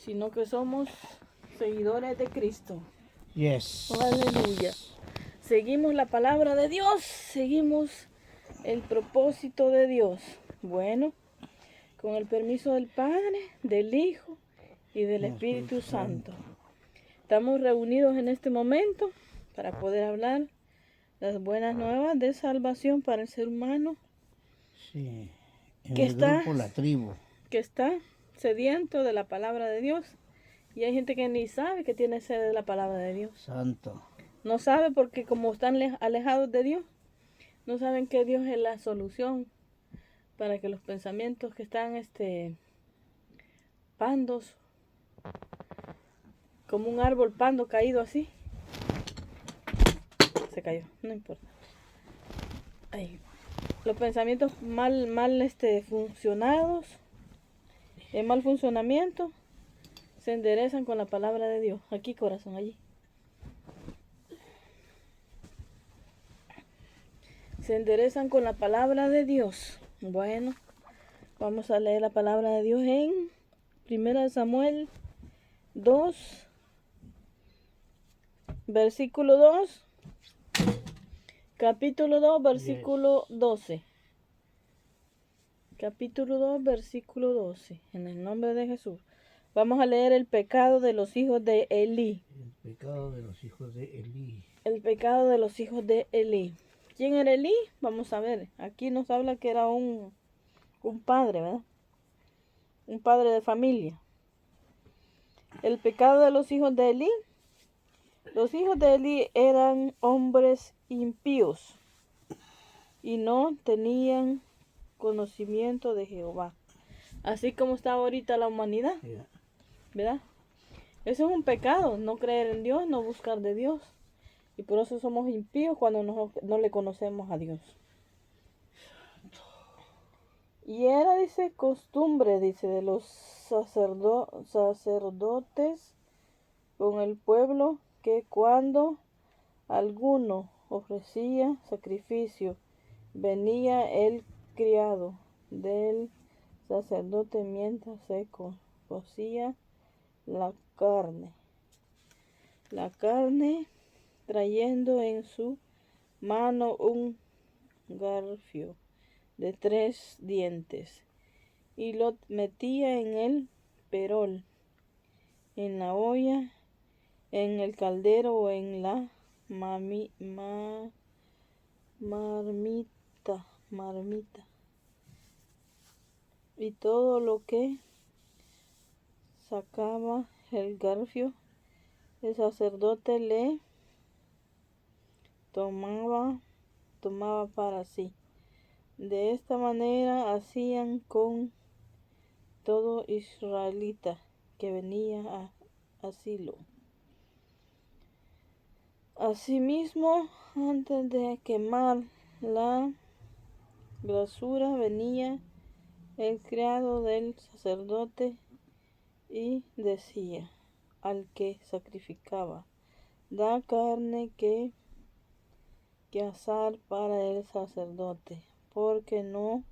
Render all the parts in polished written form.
sino que somos seguidores de Cristo. Yes. Aleluya. Seguimos la palabra de Dios, seguimos el propósito de Dios. Bueno, con el permiso del Padre, del Hijo y del Espíritu Santo. Estamos reunidos en este momento para poder hablar las buenas nuevas de salvación para el ser humano. Sí. En Que el grupo La Tribu. Que está sediento de la palabra de Dios. Y hay gente que ni sabe que tiene sed de la palabra de Dios. Santo. No sabe porque como están alejados de Dios, no saben que Dios es la solución para que los pensamientos que están pandos, como un árbol pando caído así. Se cayó, no importa. Ahí. Los pensamientos mal funcionados, en mal funcionamiento, se enderezan con la palabra de Dios. Aquí, corazón, allí. Se enderezan con la palabra de Dios. Bueno, vamos a leer la palabra de Dios en 1 Samuel 2, versículo 2, capítulo 2, versículo 12. Capítulo 2, versículo 12. En el nombre de Jesús. Vamos a leer el pecado de los hijos de Elí. El pecado de los hijos de Elí. El pecado de los hijos de Elí. ¿Quién era Elí? Vamos a ver. Aquí nos habla que era un padre, ¿verdad? Un padre de familia. El pecado de los hijos de Elí. Los hijos de Elí eran hombres impíos y no tenían conocimiento de Jehová. Así como está ahorita la humanidad, ¿verdad? Eso es un pecado, no creer en Dios, no buscar de Dios. Y por eso somos impíos cuando no le conocemos a Dios. Y era, dice, costumbre, dice, de los sacerdotes con el pueblo que cuando alguno ofrecía sacrificio, venía el criado del sacerdote mientras se cocía la carne. La carne trayendo en su mano un garfio de 3 dientes y lo metía en el perol, en la olla, en el caldero o en la marmita. Y todo lo que sacaba el garfio, el sacerdote le tomaba para sí. De esta manera hacían con todo israelita que venía a Silo. Asimismo, antes de quemar la grasura, venía el criado del sacerdote y decía al que sacrificaba: da carne que asar para el sacerdote, porque no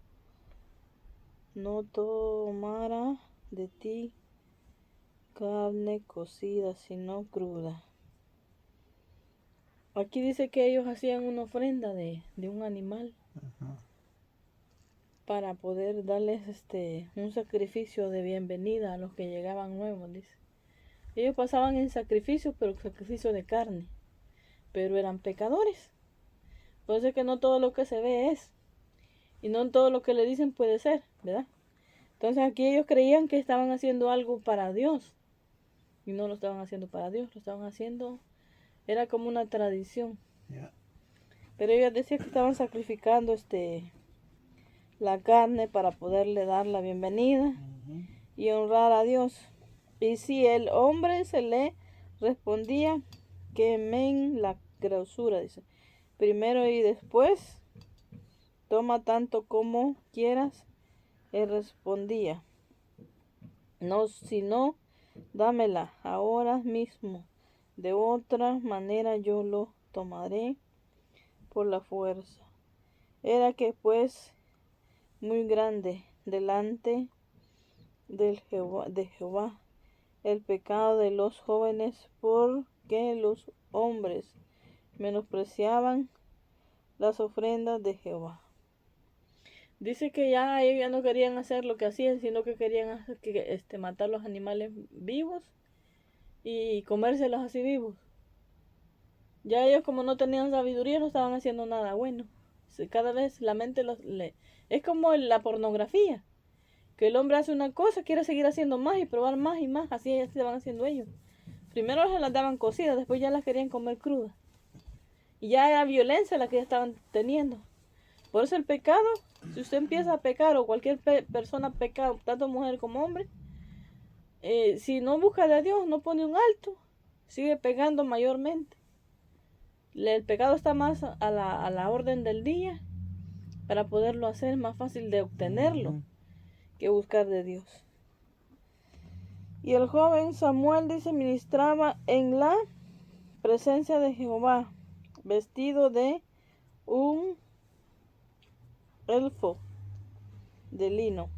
tomará de ti carne cocida, sino cruda. Aquí dice que ellos hacían una ofrenda de un animal. Ajá. Para poder darles un sacrificio de bienvenida a los que llegaban nuevos, dice. Ellos pasaban en sacrificio, pero sacrificio de carne, pero eran pecadores. Por eso es que no todo lo que se ve es, y no todo lo que le dicen puede ser, ¿verdad? Entonces aquí ellos creían que estaban haciendo algo para Dios, y no lo estaban haciendo para Dios, lo estaban haciendo, era como una tradición. Yeah. Pero ellos decían que estaban sacrificando la carne para poderle dar la bienvenida y honrar a Dios. Y si el hombre se le respondía, quemen la grosura, dice, primero y después, toma tanto como quieras. Él respondía, no, sino dámela ahora mismo, de otra manera yo lo tomaré por la fuerza. Era que pues muy grande delante de Jehová el pecado de los jóvenes porque los hombres menospreciaban las ofrendas de Jehová. Dice que ya ellos ya no querían hacer lo que hacían, sino que querían matar los animales vivos y comérselos así vivos. Ya ellos, como no tenían sabiduría, no estaban haciendo nada bueno. Cada vez la mente es como la pornografía, que el hombre hace una cosa, quiere seguir haciendo más y probar más y más. Así se van haciendo ellos. Primero se las daban cocidas, después ya las querían comer crudas. Y ya era violencia la que ya estaban teniendo. Por eso el pecado, si usted empieza a pecar o cualquier persona peca, tanto mujer como hombre, si no busca de Dios, no pone un alto, sigue pecando mayormente. El pecado está más a la orden del día. Para poderlo hacer es más fácil de obtenerlo que buscar de Dios. Y el joven Samuel, dice, ministraba en la presencia de Jehová, vestido de un elfo de lino.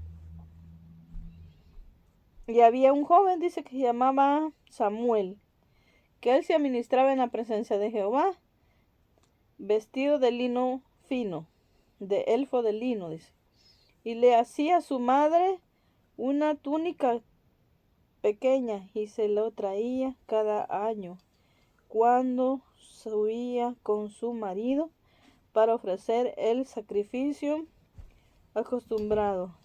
Y había un joven, dice, que se llamaba Samuel, que él se administraba en la presencia de Jehová, vestido de lino fino, de elfo de lino, dice. Y le hacía a su madre una túnica pequeña y se lo traía cada año cuando subía con su marido para ofrecer el sacrificio acostumbrado.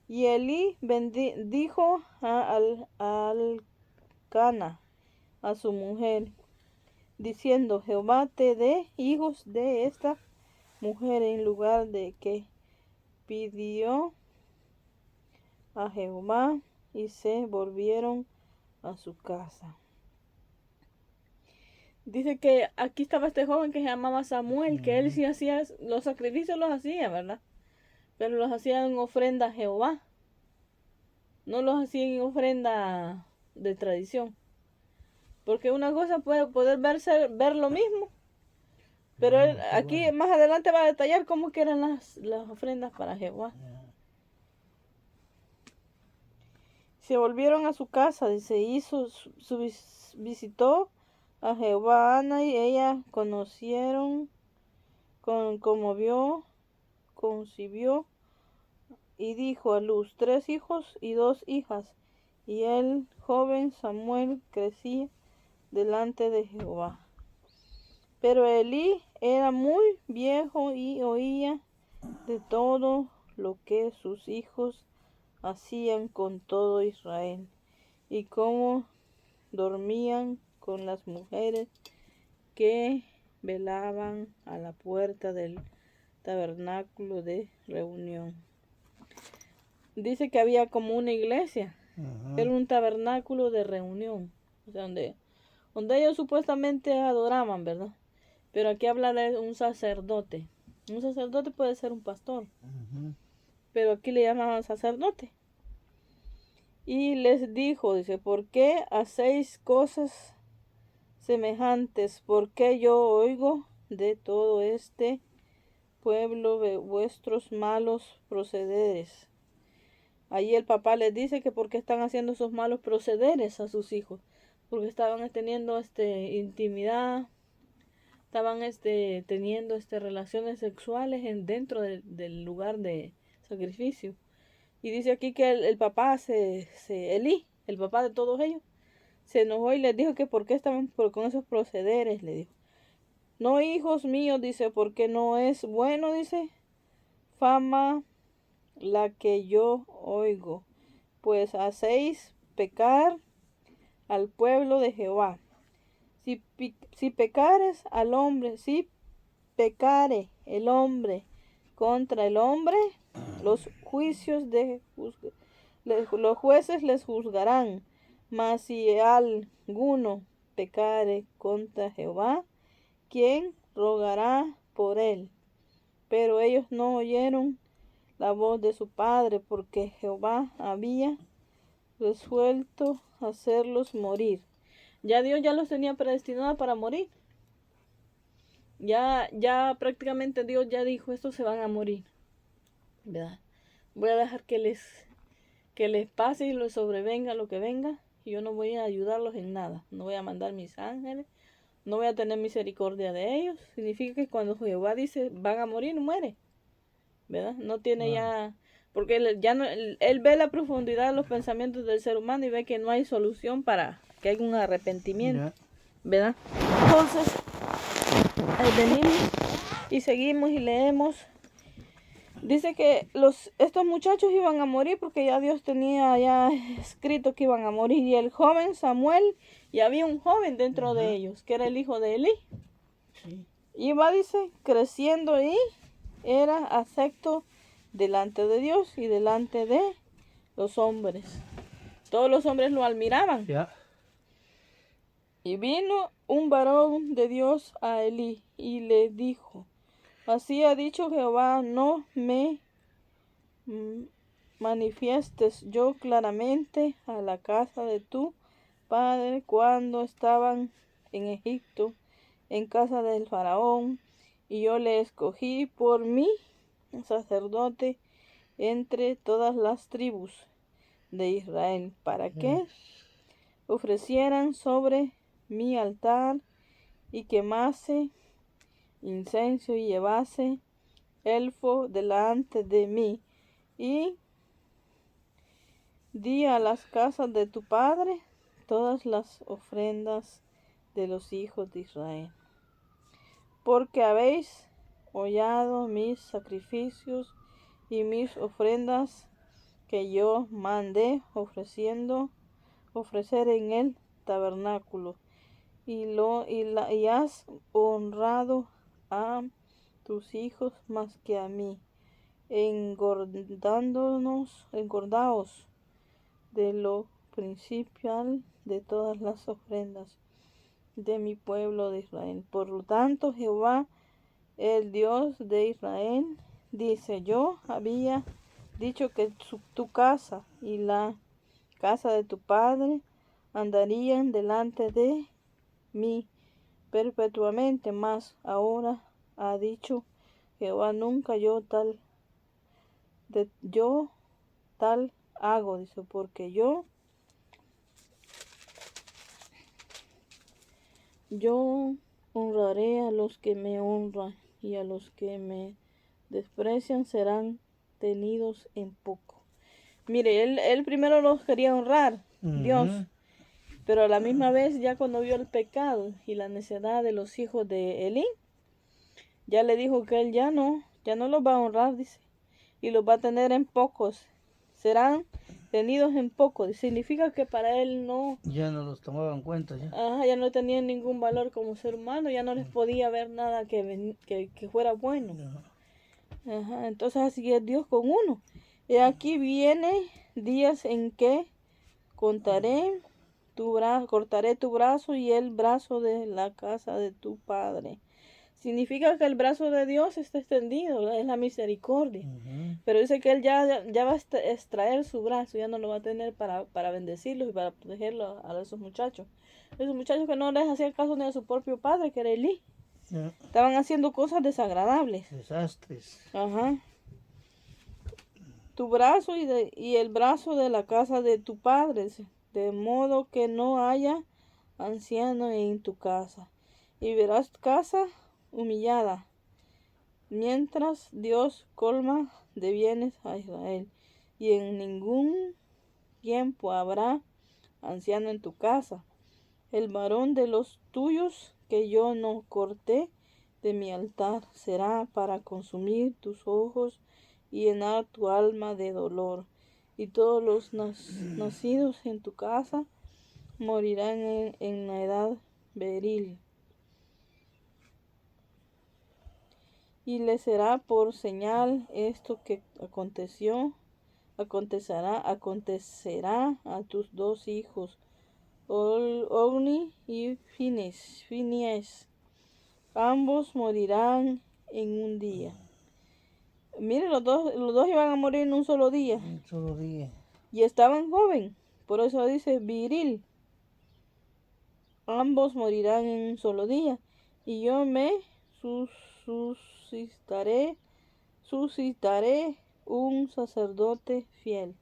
Y Elí dijo a Elcana, a su mujer, diciendo: Jehová te dé hijos de esta mujer, en lugar de que pidió a Jehová, y se volvieron a su casa. Dice que aquí estaba este joven que se llamaba Samuel, que él sí hacía los sacrificios, los hacía, ¿verdad? Pero los hacía en ofrenda a Jehová. No los hacía en ofrenda de tradición. Porque una cosa puede poder ver lo mismo. Pero él, aquí más adelante va a detallar cómo que eran las ofrendas para Jehová. Se volvieron a su casa, dice, visitó a Jehová Ana, y ella concibió y dijo a luz 3 hijos y 2 hijas. Y el joven Samuel crecía delante de Jehová. Pero Elí era muy viejo y oía de todo lo que sus hijos hacían con todo Israel, y cómo dormían con las mujeres que velaban a la puerta del tabernáculo de reunión. Dice que había como una iglesia, era un tabernáculo de reunión, o sea, donde ellos supuestamente adoraban, ¿verdad? Pero aquí habla de un sacerdote. Un sacerdote puede ser un pastor, pero aquí le llamaban sacerdote. Y les dijo, dice: ¿por qué hacéis cosas semejantes? ¿Por qué yo oigo de todo este pueblo vuestros malos procederes? Ahí el papá les dice que por qué están haciendo esos malos procederes a sus hijos, porque estaban teniendo intimidad, estaban teniendo relaciones sexuales dentro del lugar de sacrificio. Y dice aquí que el papá, Elí, el papá de todos ellos, se enojó y les dijo que por qué estaban con esos procederes, le dijo. No, hijos míos, dice, porque no es bueno, dice, fama la que yo oigo, pues hacéis pecar al pueblo de Jehová. Si pecares al hombre, si pecare el hombre contra el hombre, los jueces les juzgarán. Mas si alguno pecare contra Jehová, ¿quién rogará por él? Pero ellos no oyeron la voz de su padre, porque Jehová había resuelto hacerlos morir. Ya Dios ya los tenía predestinados para morir. Ya prácticamente Dios ya dijo: estos se van a morir, ¿verdad? Voy a dejar que les pase y les sobrevenga lo que venga, y yo no voy a ayudarlos en nada. No voy a mandar mis ángeles, no voy a tener misericordia de ellos. Significa que cuando Jehová dice van a morir, muere, ¿verdad? No tiene ya, porque ya no, él ve la profundidad de los pensamientos del ser humano y ve que no hay solución para que haya un arrepentimiento, ¿verdad? Entonces, venimos y seguimos y leemos. Dice que estos muchachos iban a morir porque ya Dios tenía ya escrito que iban a morir. Y el joven Samuel, y había un joven dentro de ellos, que era el hijo de Elí. Sí. Iba, dice, creciendo y era acepto delante de Dios y delante de los hombres. Todos los hombres lo admiraban. Ya. Y vino un varón de Dios a Elí y le dijo: así ha dicho Jehová, no me manifiestes yo claramente a la casa de tu padre cuando estaban en Egipto, en casa del faraón, y yo le escogí por mí sacerdote entre todas las tribus de Israel, para que ofrecieran sobre mi altar y quemase incenso y llevase elfo delante de mí. Y di a las casas de tu padre todas las ofrendas de los hijos de Israel, porque habéis hollado mis sacrificios y mis ofrendas que yo mandé ofrecer en el tabernáculo, y has honrado a tus hijos más que a mí, engordaos de lo principal de todas las ofrendas de mi pueblo de Israel. Por lo tanto, Jehová, el Dios de Israel, dice: yo había dicho que tu casa y la casa de tu padre andarían delante de mí perpetuamente, mas ahora ha dicho Jehová, nunca yo tal hago, dice, porque yo honraré a los que me honran, y a los que me desprecian serán tenidos en poco. Mire, él primero los quería honrar, Dios, pero a la misma vez, ya cuando vio el pecado y la necedad de los hijos de Elí, ya le dijo que él ya no los va a honrar, dice, y los va a tener en pocos. Serán tenidos en poco. Significa que para él no... Ya no los tomaban en cuenta ya. ya no tenían ningún valor como ser humano, ya no les podía ver nada que fuera bueno. Entonces así es Dios con uno. Y aquí viene días en que cortaré tu brazo y el brazo de la casa de tu padre. Significa que el brazo de Dios está extendido, es la misericordia. Pero dice que él ya va a extraer su brazo, ya no lo va a tener para bendecirlos y para protegerlos a esos muchachos. Esos muchachos que no les hacían caso ni a su propio padre, que era Elí. Estaban haciendo cosas desagradables. Desastres. Tu brazo y el brazo de la casa de tu padre, de modo que no haya anciano en tu casa. Y verás casa humillada, mientras Dios colma de bienes a Israel. Y en ningún tiempo habrá anciano en tu casa. El varón de los tuyos que yo no corté de mi altar será para consumir tus ojos y llenar tu alma de dolor. Y todos los nacidos en tu casa morirán en la edad viril. Y le será por señal esto que acontecerá a tus dos hijos, Ofni y Finees. Ambos morirán en un día. Mire, los dos iban a morir en un solo día. Un solo día. Y estaban jóvenes, por eso dice viril. Ambos morirán en un solo día. Y yo me suscitaré un sacerdote fiel,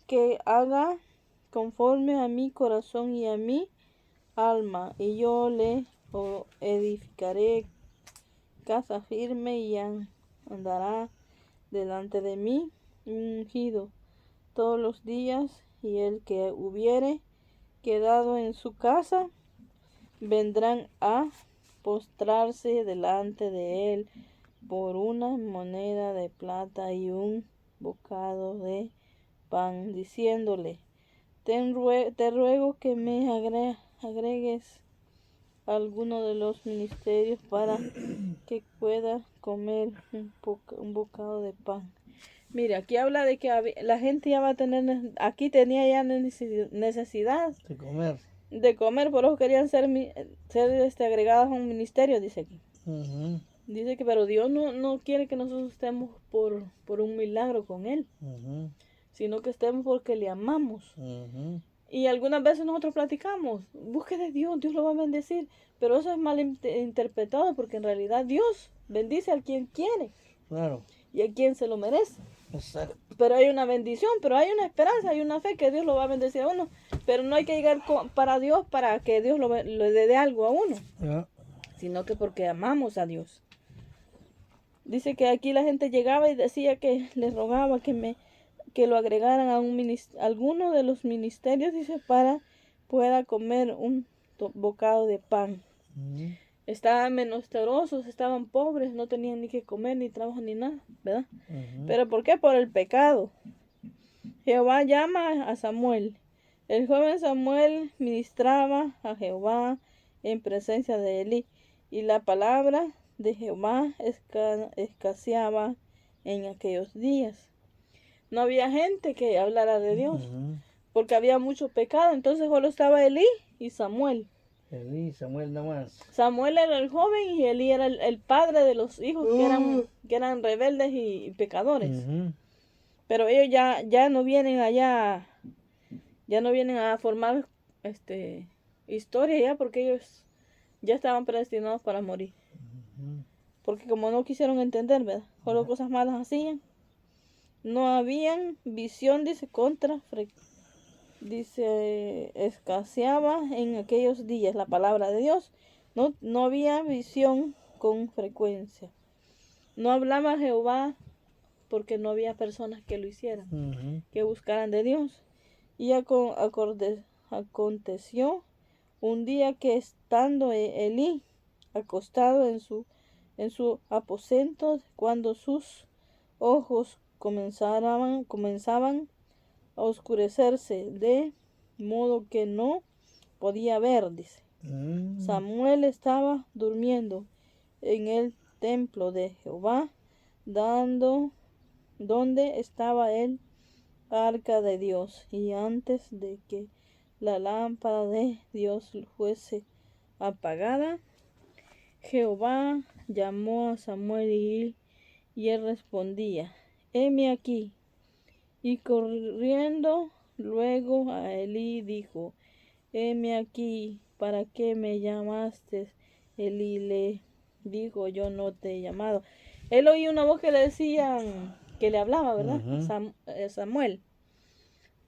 que haga conforme a mi corazón y a mi alma, y yo le edificaré casa firme y andará delante de mí ungido todos los días, y el que hubiere quedado en su casa vendrán a postrarse delante de él por una moneda de plata y un bocado de pan, diciéndole: te ruego que me agregues alguno de los ministerios para que pueda comer un bocado de pan. Mira, aquí habla de que la gente ya va a tener, aquí tenía ya necesidad de comer. por eso querían ser agregados a un ministerio, dice aquí. Ujú, Dice que, pero Dios no quiere que nosotros estemos por un milagro con Él, ujú, sino que estemos porque le amamos. ujú. Y algunas veces nosotros platicamos, busque de Dios, Dios lo va a bendecir, pero eso es mal interpretado, porque en realidad Dios bendice a quien quiere Claro, y a quien se lo merece. exacto. Pero hay una bendición, pero hay una esperanza, hay una fe que Dios lo va a bendecir a uno. Pero no hay que llegar para Dios para que Dios le dé algo a uno, Ya. sino que porque amamos a Dios. Dice que aquí la gente llegaba y decía que les rogaba que lo agregaran a alguno de los ministerios, dice, para pueda comer un bocado de pan. Ujú, Estaban menesterosos, estaban pobres, no tenían ni que comer, ni trabajo, ni nada, ¿verdad? ujú. ¿Pero por qué? Por el pecado. Jehová llama a Samuel. El joven Samuel ministraba a Jehová en presencia de Elí, y la palabra de Jehová escaseaba en aquellos días. No había gente que hablara de Dios, Ujú. porque había mucho pecado. Entonces solo estaba Elí y Samuel. Elí, Samuel nada más. Samuel era el joven y Elí era el padre de los hijos que eran rebeldes y pecadores. Ujú. Pero ellos ya no vienen allá, ya no vienen a formar historia ya, porque ellos ya estaban predestinados para morir. Ujú. Porque como no quisieron entender, ¿verdad? Solo cosas malas hacían. No habían visión, dice, dice, escaseaba en aquellos días la palabra de Dios. No había visión con frecuencia. No hablaba Jehová porque no había personas que lo hicieran, Ujú. que buscaran de Dios. Y aconteció un día que estando Elí acostado en su aposento, cuando sus ojos comenzaban a oscurecerse, de modo que no podía ver, dice. Mm. Samuel estaba durmiendo en el templo de Jehová, donde estaba el arca de Dios, y antes de que la lámpara de Dios fuese apagada, Jehová llamó a Samuel y él respondía: heme aquí. Y corriendo luego a Elí dijo: heme aquí, ¿para qué me llamaste? Elí le dijo: yo no te he llamado. Él oía una voz que le decían, que le hablaba, ¿verdad? Ujú. Samuel.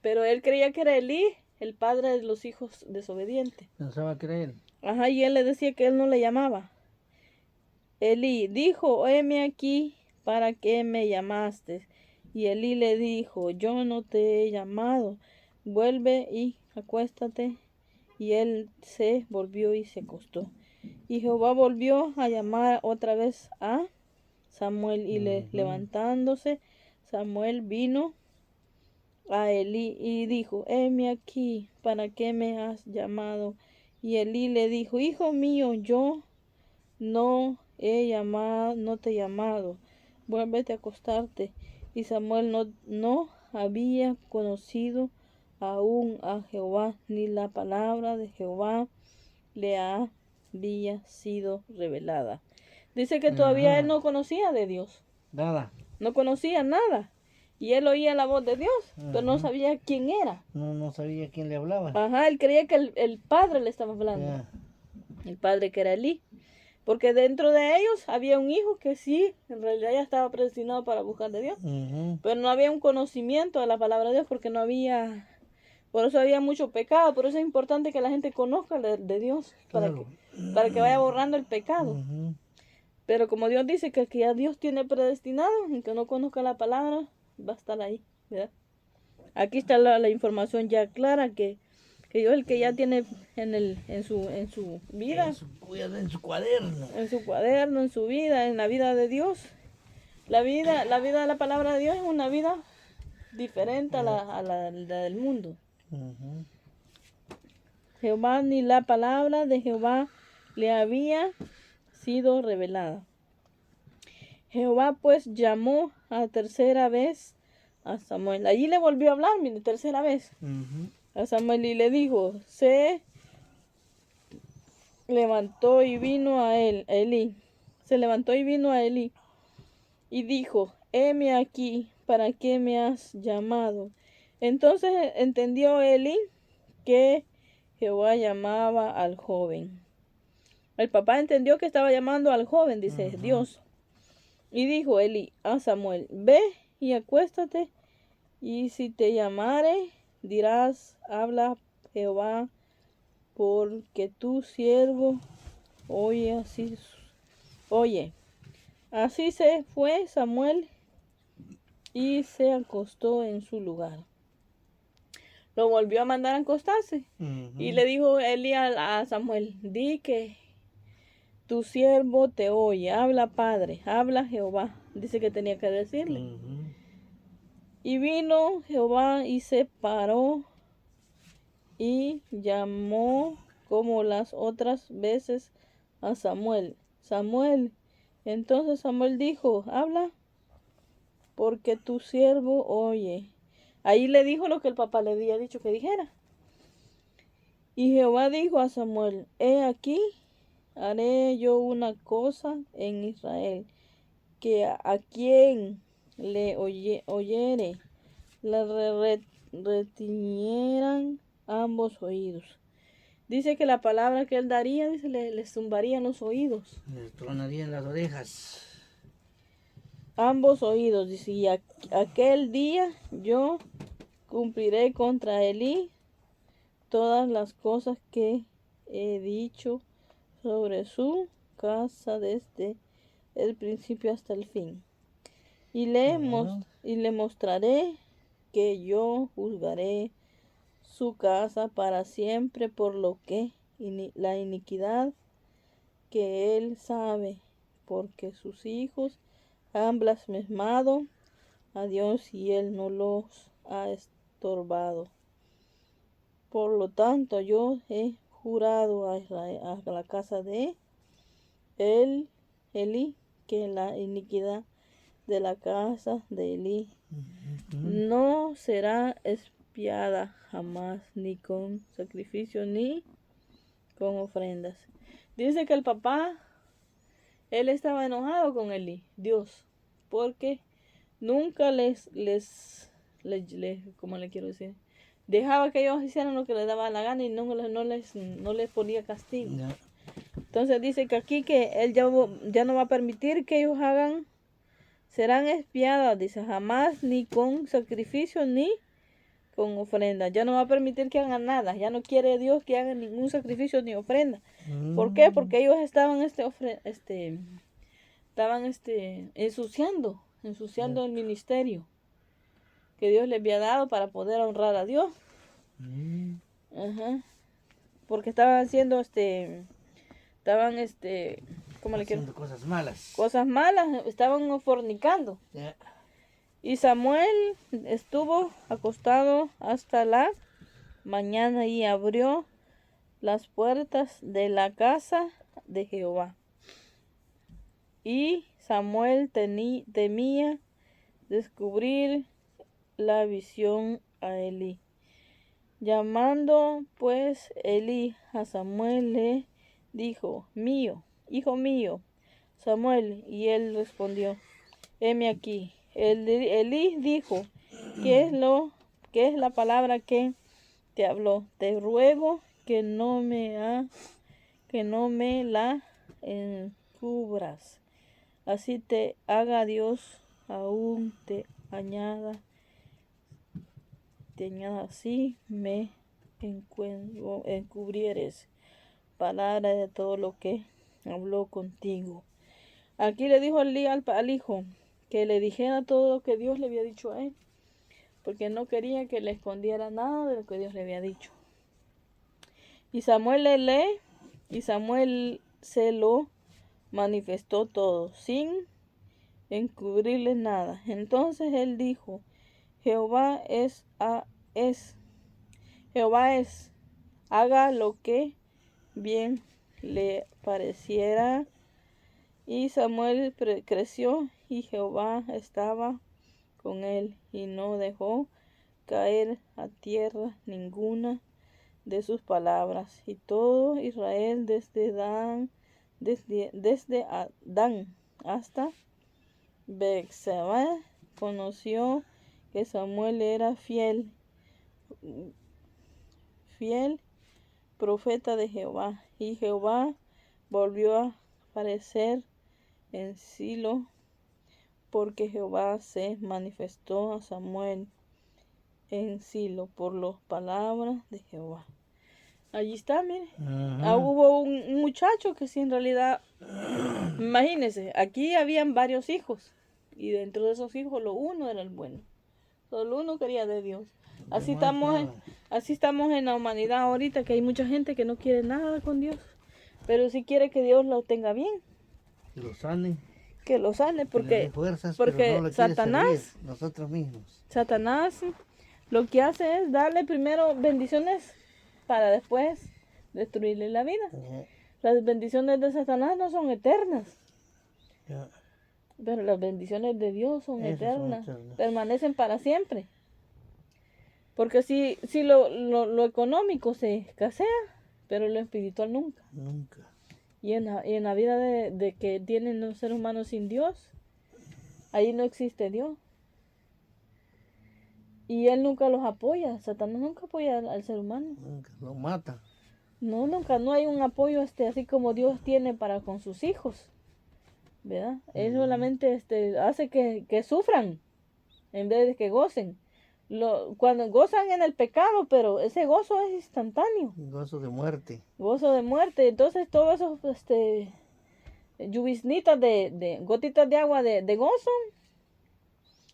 Pero él creía que era Elí, el padre de los hijos desobedientes. Pensaba que era él. Ajá, y él le decía que él no le llamaba. Elí dijo: heme aquí, ¿para qué me llamaste? Y Elí le dijo: yo no te he llamado, vuelve y acuéstate. Y él se volvió y se acostó. Y Jehová volvió a llamar otra vez a Samuel, y Ujú. levantándose, Samuel vino a Elí y dijo: heme aquí, ¿para qué me has llamado? Y Elí le dijo: hijo mío, yo no te he llamado, vuélvete a acostarte. Y Samuel no había conocido aún a Jehová, ni la palabra de Jehová le había sido revelada. Dice que todavía él Ajá. no conocía de Dios, Nada. no conocía nada. Y él oía la voz de Dios, pero no Ujú. sabía quién era. No sabía quién le hablaba. Ajá, él creía que el padre le estaba hablando. Ya. El padre que era Elí. Porque dentro de ellos había un hijo que sí, en realidad ya estaba predestinado para buscar de Dios. Ujú. Pero no había un conocimiento de la palabra de Dios porque no había Por eso había mucho pecado, por eso es importante que la gente conozca de Dios, Claro. para que vaya borrando el pecado. Ujú. Pero como Dios dice que el que ya Dios tiene predestinado, y que no conozca la palabra, va a estar ahí, ¿verdad? Aquí está la información ya clara que Dios es el que ya tiene en su vida, En su cuaderno. en su cuaderno, en su vida, en la vida de Dios. La vida de la palabra de Dios es una vida diferente a la del mundo. Ujú. Jehová, ni la palabra de Jehová le había sido revelada. Jehová pues llamó a tercera vez a Samuel. Allí le volvió a hablar, mire, tercera vez Ujú. a Samuel y le dijo, se levantó y vino a él, Elí. Se levantó y vino a Elí y dijo, heme aquí, ¿para qué me has llamado? Entonces entendió Elí que Jehová llamaba al joven. El papá entendió que estaba llamando al joven, dice Ujú. Dios. Y dijo Elí a Samuel, ve y acuéstate, y si te llamare, dirás, habla Jehová, porque tu siervo oye así. Oye, así se fue Samuel y se acostó en su lugar. Lo volvió a mandar a acostarse. Ujú. Y le dijo Elí a Samuel, di que tu siervo te oye, habla Padre, habla Jehová. Dice que tenía que decirle. Ujú. Y vino Jehová y se paró y llamó como las otras veces a Samuel. Samuel. Entonces Samuel dijo, habla, porque tu siervo oye. Ahí le dijo lo que el papá le había dicho que dijera. Y Jehová dijo a Samuel, he aquí, haré yo una cosa en Israel, que a quien le oyere, le retiñeran ambos oídos. Dice que la palabra que él daría, dice, le zumbarían los oídos. Le tronarían las orejas. Ambos oídos, dice, y aquel día yo cumpliré contra Elí todas las cosas que he dicho sobre su casa desde el principio hasta el fin. Y le mostraré que yo juzgaré su casa para siempre por lo que la iniquidad que él sabe, porque sus hijos han blasfemado a Dios y él no los ha estorbado. Por lo tanto, yo he jurado a Israel, a la casa de Elí, que la iniquidad de la casa de Elí no será expiada jamás, ni con sacrificio, ni con ofrendas. Dice que el papá, él estaba enojado con Elí, Dios, porque nunca ¿cómo le quiero decir? Dejaba que ellos hicieran lo que les daba la gana y no les ponía castigo. Ya. Entonces dice que aquí que él ya no va a permitir que ellos hagan, serán expiadas, dice, jamás ni con sacrificio ni con ofrenda. Ya no va a permitir que hagan nada. Ya no quiere Dios que hagan ningún sacrificio ni ofrenda. ¿Por qué? Porque ellos estaban ensuciando el ministerio que Dios les había dado para poder honrar a Dios. Mm. Ajá. Porque estaban haciendo ¿cómo le quiero? Haciendo cosas malas. Cosas malas, estaban fornicando. Ya. Y Samuel estuvo acostado hasta la mañana y abrió las puertas de la casa de Jehová. Y Samuel temía descubrir la visión a Elí. Llamando pues Elí a Samuel le dijo, hijo mío, Samuel. Y él respondió, heme aquí. Elí dijo, ¿qué es la palabra que te habló? Te ruego que no me la encubras. Así te haga Dios, aún te añada te añada así me encubrieres palabra de todo lo que habló contigo. Aquí le dijo al hijo que le dijera todo lo que Dios le había dicho a él, porque no quería que le escondiera nada de lo que Dios le había dicho. Y Samuel le lee, y Samuel se lo manifestó todo, sin encubrirle nada. Entonces él dijo, Jehová es, haga lo que bien le pareciera. Y Samuel creció, y Jehová estaba con él, y no dejó caer a tierra ninguna de sus palabras. Y todo Israel desde Adán hasta Beerseba conoció que Samuel era fiel profeta de Jehová. Y Jehová volvió a aparecer en Silo, porque Jehová se manifestó a Samuel en Silo por las palabras de Jehová. Allí está, mire. Hubo un muchacho que sí, en realidad, imagínense, aquí habían varios hijos, y dentro de esos hijos uno era el bueno. Solo uno quería de Dios. Así estamos en la humanidad ahorita, que hay mucha gente que no quiere nada con Dios, pero sí quiere que Dios lo tenga bien. Que lo sane. Que lo sane, porque, que le dé fuerzas, porque pero no Satanás, nosotros mismos. Satanás lo que hace es darle primero bendiciones para después destruirle la vida. Las bendiciones de Satanás no son eternas. Pero las bendiciones de Dios son eternas, permanecen para siempre. Porque si lo económico se escasea, pero lo espiritual nunca. Nunca. Y en la vida de que tienen los seres humanos sin Dios, ahí no existe Dios. Y Él nunca los apoya. Satanás nunca apoya al ser humano. Nunca, lo mata. No, nunca. No hay un apoyo así como Dios tiene para con sus hijos. ¿Verdad? Él solamente hace que sufran en vez de que gocen. Cuando gozan en el pecado, pero ese gozo es instantáneo. Gozo de muerte. Gozo de muerte. Entonces todos esos lluvisnitas de gotitas de agua de gozo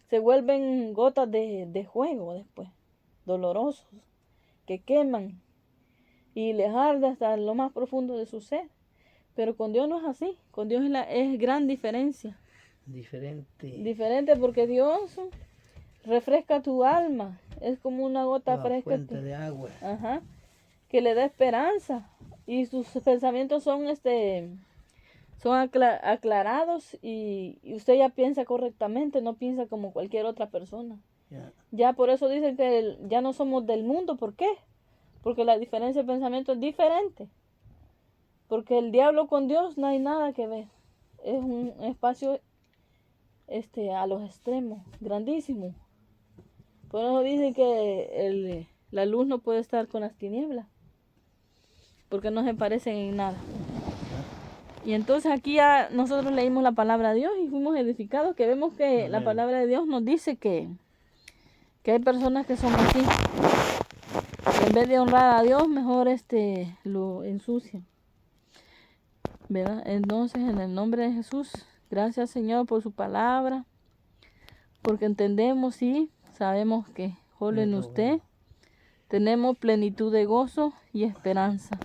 se vuelven gotas de fuego después, dolorosos, que queman y les arde hasta lo más profundo de su ser. Pero con Dios no es así. Con Dios es gran diferencia. Diferente porque Dios refresca tu alma. Es como una gota fresca. Fuente de agua. Ajá. Que le da esperanza. Y sus pensamientos son aclarados y usted ya piensa correctamente, no piensa como cualquier otra persona. Ya por eso dicen que ya no somos del mundo. ¿Por qué? Porque la diferencia de pensamiento es diferente. Porque el diablo con Dios no hay nada que ver. Es un espacio a los extremos, grandísimo. Por eso dicen que la luz no puede estar con las tinieblas, porque no se parecen en nada. Y entonces aquí ya nosotros leímos la palabra de Dios y fuimos edificados, que vemos que la palabra de Dios nos dice que hay personas que son así. En vez de honrar a Dios, mejor lo ensucian. ¿Verdad? Entonces, en el nombre de Jesús, gracias Señor por su palabra, porque entendemos y sabemos que solo en usted tenemos plenitud de gozo y esperanza.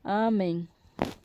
Amén.